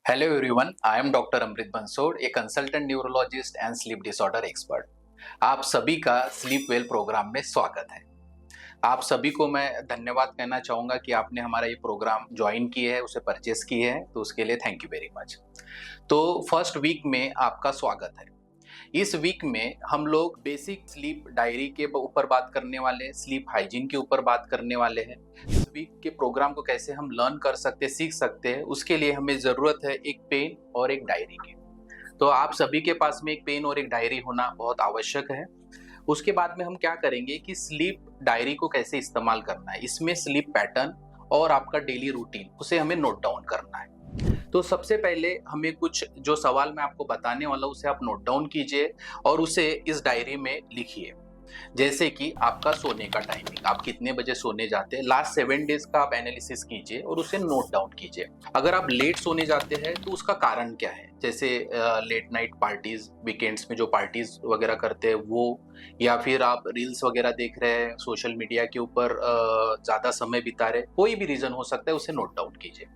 Hello everyone, I am doctor Amrit Bansod, a consultant neurologist and sleep disorder expert. आप सभी का sleep well programme में स्वागत है। आप सभी को मैं धन्यवाद कहना चाहूँगा कि आपने हमारा ये प्रोग्राम ज्वाइन किया है, उसे परचेस किए हैं, तो उसके लिए थैंक यू वेरी मच। तो फर्स्ट वीक में आपका स्वागत है। इस वीक में हम लोग बेसिक स्लीप डायरी के ऊपर बात करने वाले हैं, स्लीप हाइजीन के ऊपर बात करने वाले हैं। इस वीक के प्रोग्राम को कैसे हम लर्न कर सकते हैं, सीख सकते हैं, उसके लिए हमें ज़रूरत है एक पेन और एक डायरी की। तो आप सभी के पास में एक पेन और एक डायरी होना बहुत आवश्यक है। उसके बाद में हम क्या करेंगे कि स्लीप डायरी को कैसे इस्तेमाल करना है, इसमें स्लीप पैटर्न और आपका डेली रूटीन उसे हमें नोट डाउन करना है। तो सबसे पहले हमें कुछ जो सवाल मैं आपको बताने वाला हूँ उसे आप नोट डाउन कीजिए और उसे इस डायरी में लिखिए। जैसे कि आपका सोने का टाइमिंग, आप कितने बजे सोने जाते हैं, लास्ट 7 डेज का आप एनालिसिस कीजिए और उसे नोट डाउन कीजिए। अगर आप लेट सोने जाते हैं तो उसका कारण क्या है, जैसे लेट नाइट पार्टीज, वीकेंड्स में जो पार्टीज वगैरह करते हैं वो, या फिर आप रील्स वगैरह देख रहे हैं, सोशल मीडिया के ऊपर ज़्यादा समय बिता रहे, कोई भी रीज़न हो सकता है, उसे नोट डाउन कीजिए।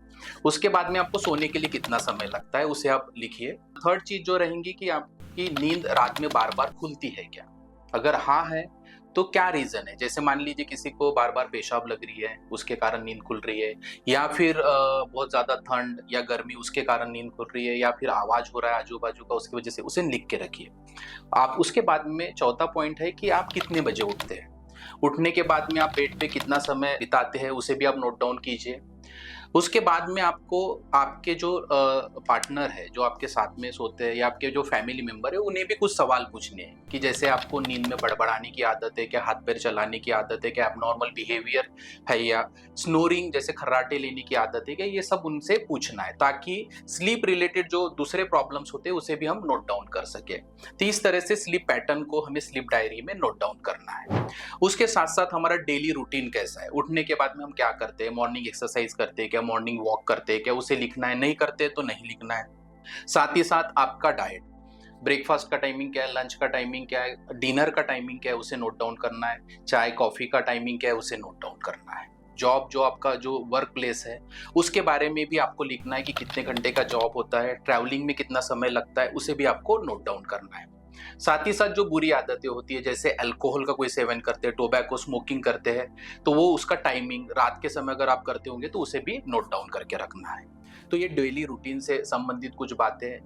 उसके बाद में आपको सोने के लिए कितना समय लगता है उसे आप लिखिए। थर्ड चीज़ जो रहेंगी कि आपकी नींद रात में बार-बार खुलती है क्या? अगर हाँ है तो क्या रीजन है, जैसे मान लीजिए किसी को बार बार पेशाब लग रही है उसके कारण नींद खुल रही है, या फिर बहुत ज्यादा ठंड या गर्मी उसके कारण नींद खुल रही है, या फिर आवाज हो रहा है आजू बाजू का उसकी वजह से, उसे लिख के रखिए आप। उसके बाद में चौथा पॉइंट है कि आप कितने बजे उठते हैं। उठने के बाद में आप बेड पे कितना समय बिताते हैं उसे भी आप नोट डाउन कीजिए। उसके बाद में आपको आपके जो पार्टनर है, जो आपके साथ में सोते हैं, या आपके जो फैमिली मेंबर है, उन्हें भी कुछ सवाल पूछने हैं कि जैसे आपको नींद में बड़बड़ाने की आदत है क्या, हाथ पैर चलाने की आदत है क्या, एबनॉर्मल बिहेवियर है या स्नोरिंग जैसे खर्राटे लेने की आदत है क्या, ये सब उनसे पूछना है ताकि स्लीप रिलेटेड जो दूसरे प्रॉब्लम्स होते हैं उसे भी हम नोट डाउन कर सके। तो इस तरह से स्लीप पैटर्न को हमें स्लीप डायरी में नोट डाउन करना है। उसके साथ साथ हमारा डेली रूटीन कैसा है, उठने के बाद में हम क्या करते हैं, मॉर्निंग एक्सरसाइज करते हैं क्या, मॉर्निंग वॉक करते हैं क्या, उसे लिखना है, नहीं करते तो नहीं लिखना है। साथ ही साथ आपका डाइट, ब्रेकफास्ट का टाइमिंग क्या है, लंच का टाइमिंग क्या है, डिनर का टाइमिंग क्या है, उसे नोट डाउन करना है। चाय कॉफी का टाइमिंग क्या है, उसे नोट डाउन करना है। जॉब, जो आपका जो वर्क प्लेस है उसके बारे में भी आपको लिखना है कि कितने घंटे का जॉब होता है, ट्रैवलिंग में कितना समय लगता है, उसे भी आपको नोट डाउन करना है। साथ ही साथ जो बुरी आदतें होती है, जैसे अल्कोहल का कोई सेवन करते हैं, टोबैको स्मोकिंग करते हैं, तो वो उसका टाइमिंग रात के समय अगर आप करते होंगे तो उसे भी नोट डाउन करके रखना है। तो ये डेली रूटीन से संबंधित कुछ बातें हैं।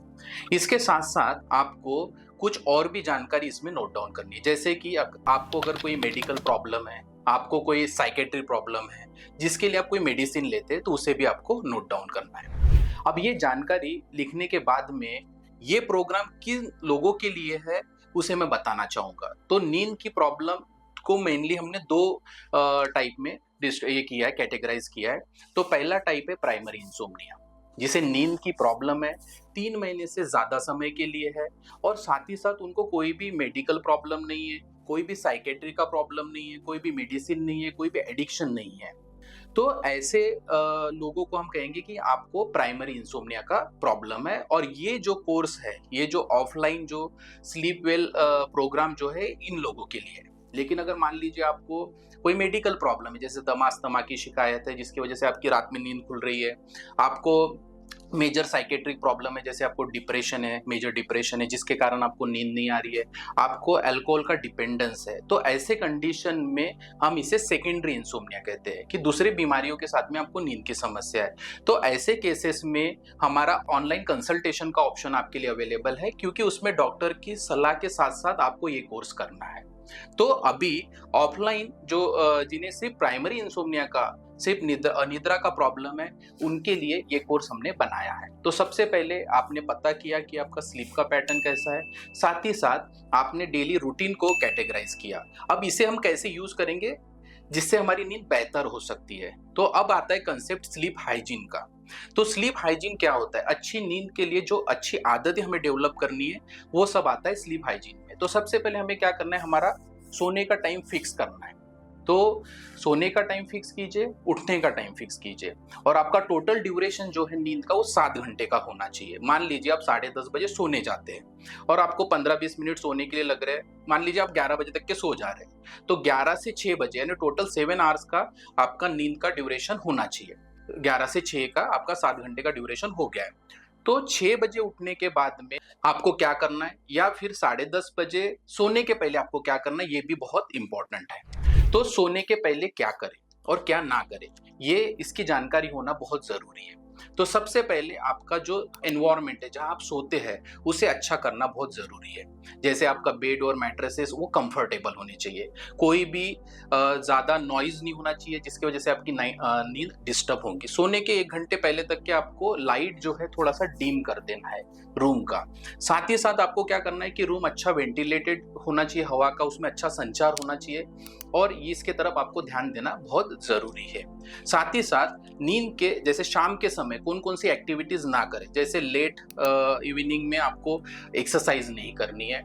इसके साथ साथ आपको कुछ और भी जानकारी इसमें नोट डाउन करनी है, जैसे कि आपको अगर कोई मेडिकल प्रॉब्लम है, आपको कोई साइकेट्री प्रॉब्लम है जिसके लिए आप कोई मेडिसिन लेते हैं, तो उसे भी आपको नोट डाउन करना है। अब ये जानकारी लिखने के बाद में ये प्रोग्राम किन लोगों के लिए है उसे मैं बताना चाहूंगा। तो नींद की प्रॉब्लम को मेनली हमने दो टाइप में ये किया है, कैटेगराइज किया है। तो पहला टाइप है प्राइमरी इंसोम्निया, जिसे नींद की प्रॉब्लम है, 3 महीने से ज्यादा समय के लिए है, और साथ ही साथ उनको कोई भी मेडिकल प्रॉब्लम नहीं है, कोई भी साइकेट्री का प्रॉब्लम नहीं है, कोई भी मेडिसिन नहीं है, कोई भी एडिक्शन नहीं है। तो ऐसे लोगों को हम कहेंगे कि आपको प्राइमरी इंसोम्निया का प्रॉब्लम है, और ये जो कोर्स है, ये जो ऑफलाइन जो स्लीप वेल प्रोग्राम जो है, इन लोगों के लिए है। लेकिन अगर मान लीजिए आपको कोई मेडिकल प्रॉब्लम है, जैसे दमा अस्थमा की शिकायत है जिसकी वजह से आपकी रात में नींद खुल रही है, आपको मेजर साइकेट्रिक प्रॉब्लम है, जैसे आपको डिप्रेशन है, मेजर डिप्रेशन है जिसके कारण आपको नींद नहीं आ रही है, आपको अल्कोहल का डिपेंडेंस है, तो ऐसे कंडीशन में हम इसे सेकेंडरी इंसोम्निया कहते हैं कि दूसरी बीमारियों के साथ में आपको नींद की समस्या है। तो ऐसे केसेस में हमारा ऑनलाइन कंसल्टेशन का ऑप्शन आपके लिए अवेलेबल है, क्योंकि उसमें डॉक्टर की सलाह के साथ साथ आपको ये कोर्स करना है। तो अभी ऑफलाइन जो जिन्हें सिर्फ प्राइमरी इंसोम्निया का, सिर्फ अनिद्रा का प्रॉब्लम है, उनके लिए ये कोर्स हमने बनाया है। तो सबसे पहले आपने पता किया कि आपका स्लीप का पैटर्न कैसा है, साथ ही साथ आपने डेली रूटीन को कैटेगराइज किया। अब इसे हम कैसे यूज करेंगे जिससे हमारी नींद बेहतर हो सकती है। तो अब आता है कंसेप्ट स्लीप हाइजीन का। तो स्लीप हाइजीन क्या होता है, अच्छी नींद के लिए जो अच्छी आदतें हमें डेवलप करनी है वो सब आता है स्लीप हाइजीन में। तो सबसे पहले हमें क्या करना है, हमारा सोने का टाइम फिक्स करना है। तो सोने का टाइम फिक्स कीजिए, उठने का टाइम फिक्स कीजिए, और आपका टोटल ड्यूरेशन जो है नींद का वो 7 घंटे का होना चाहिए। मान लीजिए आप 10:30 बजे सोने जाते हैं और आपको 15-20 मिनट सोने के लिए लग रहे हैं, मान लीजिए आप 11 बजे तक के सो जा रहे हैं, तो 11 से 6 बजे यानी टोटल 7 आवर्स का आपका नींद का ड्यूरेशन होना चाहिए। 11 से 6 का आपका 7 घंटे का ड्यूरेशन हो गया है। तो 6 बजे उठने के बाद में आपको क्या करना है, या फिर 10:30 बजे सोने के पहले आपको क्या करना है, ये भी बहुत इंपॉर्टेंट है। तो सोने के पहले क्या करें और क्या ना करें, ये इसकी जानकारी होना बहुत ज़रूरी है। तो सबसे पहले आपका जो एनवायरनमेंट है, जहाँ आप सोते हैं, उसे अच्छा करना बहुत ज़रूरी है। जैसे आपका बेड और मैट्रेसेस वो कंफर्टेबल होने चाहिए। कोई भी ज़्यादा नॉइज़ नहीं होना चाहिए, जिसकी वजह से आपकी नींद डिस्टर्ब होगी। सोने के 1 घंटे पहले तक के आपको लाइट जो है थोड़ा-सा डिम कर देना है रूम का। साथ ही साथ आपको क्या करना है कि रूम अच्छा वेंटिलेटेड होना चाहिए, हवा का उसमें अच्छा संचार होना चाहिए, और इसके तरफ आपको ध्यान देना बहुत ज़रूरी है। साथ ही साथ नींद के जैसे शाम के समय कौन-कौन सी एक्टिविटीज़ ना करें, जैसे लेट इवनिंग में आपको एक्सरसाइज नहीं करनी है,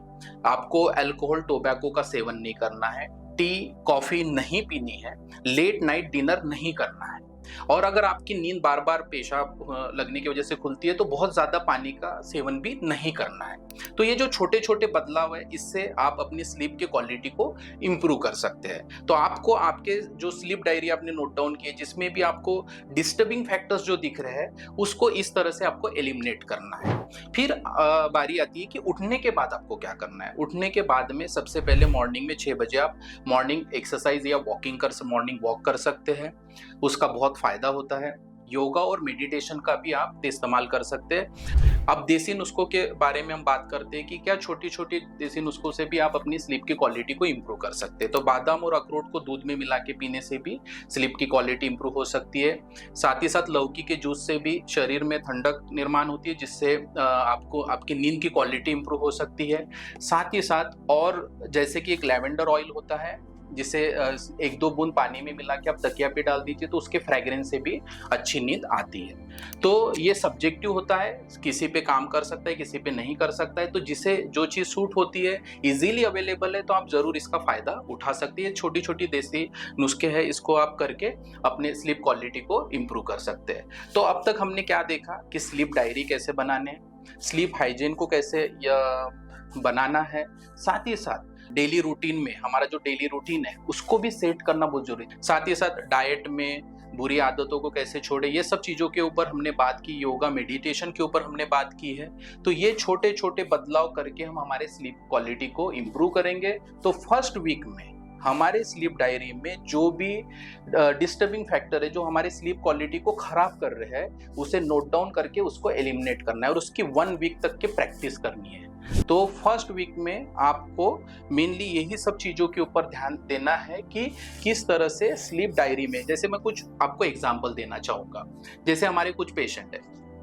आपको अल्कोहल, टोबैको का सेवन नहीं करना है, टी, कॉफ़ी नहीं पीनी है, लेट नाइट डिनर नहीं करना है। और अगर आपकी नींद बार-बार पेशाब लगने की वजह से खुलती है, तो बहुत ज़्यादा पानी का सेवन भी नहीं करना है। तो ये जो छोटे-छोटे बदलाव है, इससे आप अपनी स्लीप की क्वालिटी को इम्प्रूव कर सकते हैं। तो आपको आपके जो स्लीप डायरी आपने नोट डाउन की है, जिसमें भी आपको डिस्टर्बिंग फैक्टर्स जो दिख रहे हैं, उसको इस तरह से आपको एलिमिनेट करना है। फिर बारी आती है कि उठने के बाद आपको क्या करना है। उठने के बाद में सबसे पहले मॉर्निंग में 6 बजे आप मॉर्निंग एक्सरसाइज या मॉर्निंग वॉक कर सकते हैं, उसका बहुत फ़ायदा होता है। योगा और मेडिटेशन का भी आप इस्तेमाल कर सकते हैं। अब देसी नुस्खों के बारे में हम बात करते हैं कि क्या छोटी-छोटी देसी नुस्खों से भी आप अपनी स्लीप की क्वालिटी को इम्प्रूव कर सकते हैं। तो बादाम और अखरोट को दूध में मिला के पीने से भी स्लीप की क्वालिटी इम्प्रूव हो सकती है। साथ ही साथ लौकी के जूस से भी शरीर में ठंडक निर्माण होती है, जिससे आपको आपकी नींद की क्वालिटी इम्प्रूव हो सकती है। साथ ही साथ और जैसे कि एक लैवेंडर ऑयल होता है, जिसे 1-2 बूंद पानी में मिला के आप तकिया पे डाल दीजिए, तो उसके फ्रेग्रेंस से भी अच्छी नींद आती है। तो ये सब्जेक्टिव होता है, किसी पे काम कर सकता है, किसी पे नहीं कर सकता है। तो जिसे जो चीज़ सूट होती है, इजीली अवेलेबल है, तो आप ज़रूर इसका फ़ायदा उठा सकते हैं। छोटी-छोटी देसी नुस्खे हैं, इसको आप करके अपने स्लीप क्वालिटी को इम्प्रूव कर सकते हैं। तो अब तक हमने क्या देखा कि स्लीप डायरी कैसे बनाने हैं, स्लीप हाइजीन को कैसे बनाना है, साथ ही साथ डेली रूटीन में हमारा जो डेली रूटीन है उसको भी सेट करना बहुत जरूरी है। साथ ही साथ डाइट में बुरी आदतों को कैसे छोड़े, ये सब चीज़ों के ऊपर हमने बात की। योगा, मेडिटेशन के ऊपर हमने बात की है। तो ये छोटे छोटे बदलाव करके हम हमारे स्लीप क्वालिटी को इम्प्रूव करेंगे। तो फर्स्ट वीक में हमारे स्लीप डायरी में जो भी डिस्टर्बिंग फैक्टर है, जो हमारी स्लीप क्वालिटी को खराब कर रहे हैं, उसे नोट डाउन करके उसको एलिमिनेट करना है और उसकी 1 वीक तक की प्रैक्टिस करनी है। तो फर्स्ट वीक में आपको मेनली यही सब चीज़ों के ऊपर ध्यान देना है कि किस तरह से स्लीप डायरी में, जैसे मैं कुछ आपको एग्जांपल देना चाहूँगा। जैसे हमारे कुछ पेशेंट है,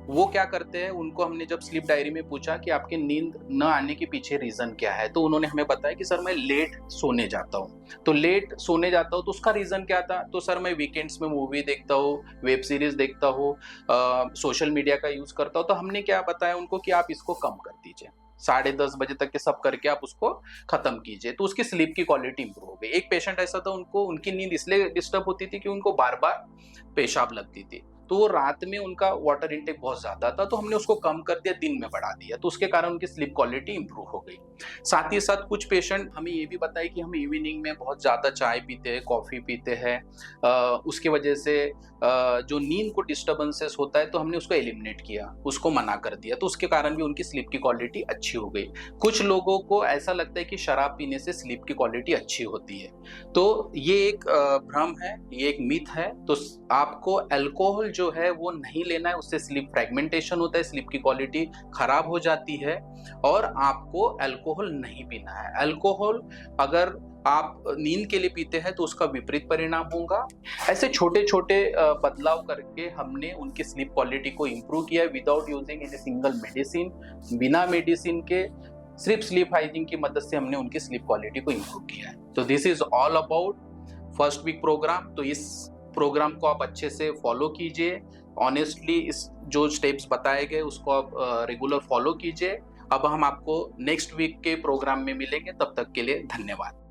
वो क्या करते हैं, उनको हमने जब स्लीप डायरी में पूछा कि आपके नींद न आने के पीछे रीज़न क्या है, तो उन्होंने हमें बताया कि सर मैं लेट सोने जाता हूँ। तो लेट सोने जाता हूँ तो उसका रीज़न क्या था, तो सर मैं वीकेंड्स में मूवी देखता हूँ, वेब सीरीज़ देखता हूँ, सोशल मीडिया का यूज़ करता हूँ। तो हमने क्या बताया उनको कि आप इसको कम कर दीजिए, 10:30 बजे तक के सब करके आप उसको खत्म कीजिए, तो उसकी स्लीप की क्वालिटी इंप्रूव हो गई। एक पेशेंट ऐसा था, उनको उनकी नींद इसलिए डिस्टर्ब होती थी कि उनको बार बार पेशाब लगती थी, तो वो रात में उनका वाटर इंटेक बहुत ज्यादा था, तो हमने उसको कम कर दिया, दिन में बढ़ा दिया, तो उसके कारण उनकी स्लीप क्वालिटी इंप्रूव हो गई। साथ ही साथ कुछ पेशेंट हमें ये भी बताए कि हम इवनिंग में बहुत ज्यादा चाय पीते हैं, कॉफी पीते हैं, उसकी वजह से जो नींद को डिस्टर्बेंसेस होता है, तो हमने उसको एलिमिनेट किया, उसको मना कर दिया, तो उसके कारण भी उनकी स्लीप की क्वालिटी अच्छी हो गई। कुछ लोगों को ऐसा लगता है कि शराब पीने से स्लीप की क्वालिटी अच्छी होती है, तो ये एक भ्रम है, ये एक मिथ है। तो आपको अल्कोहल जो है वो नहीं लेना है, उससे स्लीप फ्रेगमेंटेशन होता है, स्लीप की क्वालिटी खराब हो जाती है, और आपको अल्कोहल नहीं पीना है। अल्कोहल अगर आप नींद के लिए पीते हैं तो उसका विपरीत परिणाम होगा। ऐसे छोटे छोटे बदलाव करके हमने उनकी स्लीप क्वालिटी को इम्प्रूव किया है without using any single medicine. बिना मेडिसिन के सिर्फ स्लीप हाइजीन की मदद से हमने उनकी स्लीप क्वालिटी को इम्प्रूव किया है। तो this is all about first week programme. तो इस प्रोग्राम को आप अच्छे से फॉलो कीजिए, ऑनेस्टली इस जो स्टेप्स बताए गए उसको आप रेगुलर फॉलो कीजिए। अब हम आपको नेक्स्ट वीक के प्रोग्राम में मिलेंगे, तब तक के लिए धन्यवाद।